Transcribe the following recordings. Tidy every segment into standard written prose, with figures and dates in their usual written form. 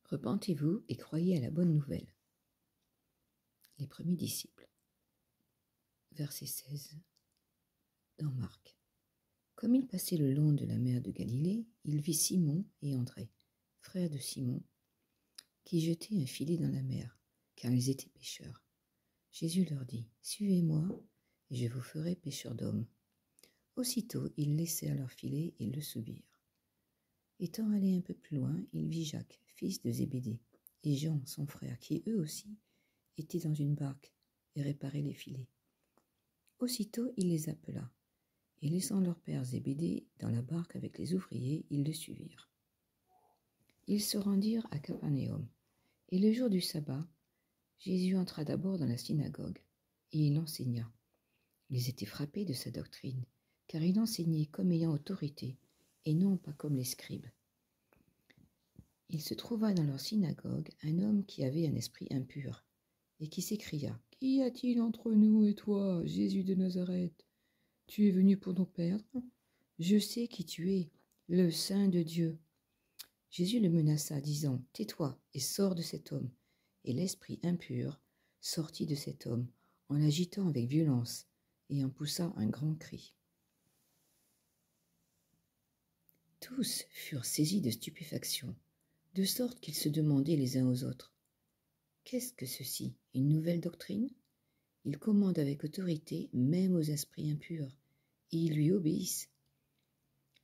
Repentez-vous et croyez à la bonne nouvelle. Les premiers disciples. Verset 16 dans Marc. Comme il passait le long de la mer de Galilée, il vit Simon et André, frères de Simon, qui jetaient un filet dans la mer, car ils étaient pêcheurs. Jésus leur dit, « Suivez-moi, et je vous ferai pêcheurs d'hommes. » Aussitôt, ils laissèrent leur filet et le suivirent. Étant allé un peu plus loin, il vit Jacques, fils de Zébédée, et Jean, son frère, qui eux aussi étaient dans une barque et réparaient les filets. Aussitôt, il les appela, et laissant leur père Zébédée dans la barque avec les ouvriers, ils le suivirent. Ils se rendirent à Capernaum, et le jour du sabbat, Jésus entra d'abord dans la synagogue, et il enseigna. Ils étaient frappés de sa doctrine, car il enseignait comme ayant autorité, et non pas comme les scribes. Il se trouva dans leur synagogue un homme qui avait un esprit impur, et qui s'écria, « Qu'y a-t-il entre nous et toi, Jésus de Nazareth? Tu es venu pour nous perdre? Je sais qui tu es, le Saint de Dieu. » Jésus le menaça, disant, « Tais-toi et sors de cet homme. » Et l'esprit impur sortit de cet homme, en l'agitant avec violence, et en poussant un grand cri. Tous furent saisis de stupéfaction, de sorte qu'ils se demandaient les uns aux autres, « Qu'est-ce que ceci, une nouvelle doctrine? Il commande avec autorité même aux esprits impurs, et ils lui obéissent. »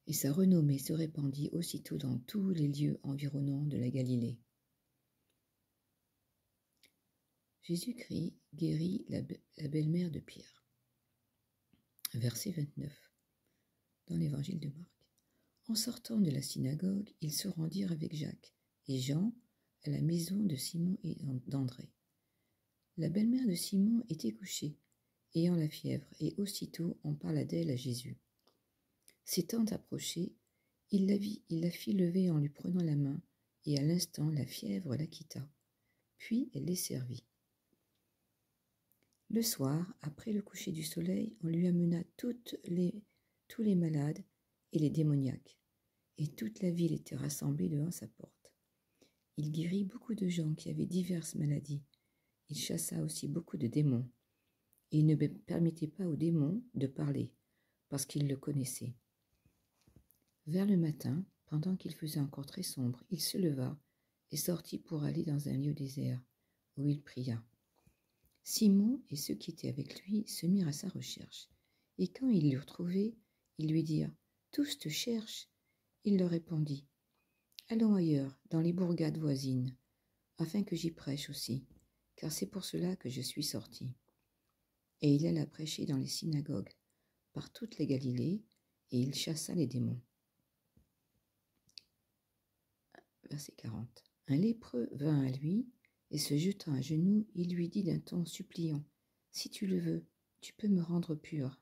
Et sa renommée se répandit aussitôt dans tous les lieux environnants de la Galilée. Jésus-Christ guérit la belle-mère de Pierre. Verset 29, dans l'évangile de Marc. En sortant de la synagogue, ils se rendirent avec Jacques et Jean à la maison de Simon et d'André. La belle-mère de Simon était couchée, ayant la fièvre, et aussitôt on parla d'elle à Jésus. S'étant approché, il la fit lever en lui prenant la main, et à l'instant la fièvre la quitta. Puis elle les servit. Le soir, après le coucher du soleil, on lui amena tous les malades et les démoniaques, et toute la ville était rassemblée devant sa porte. Il guérit beaucoup de gens qui avaient diverses maladies. Il chassa aussi beaucoup de démons, et il ne permettait pas aux démons de parler, parce qu'ils le connaissaient. Vers le matin, pendant qu'il faisait encore très sombre, il se leva et sortit pour aller dans un lieu désert, où il pria. Simon et ceux qui étaient avec lui se mirent à sa recherche, et quand ils l'eurent trouvé, ils lui dirent « Tous te cherchent !» Il leur répondit « Allons ailleurs, dans les bourgades voisines, afin que j'y prêche aussi, car c'est pour cela que je suis sorti. » Et il alla prêcher dans les synagogues, par toute la Galilée, et il chassa les démons. Verset 40. Un lépreux vint à lui, et se jetant à genoux, il lui dit d'un ton suppliant, « Si tu le veux, tu peux me rendre pur. »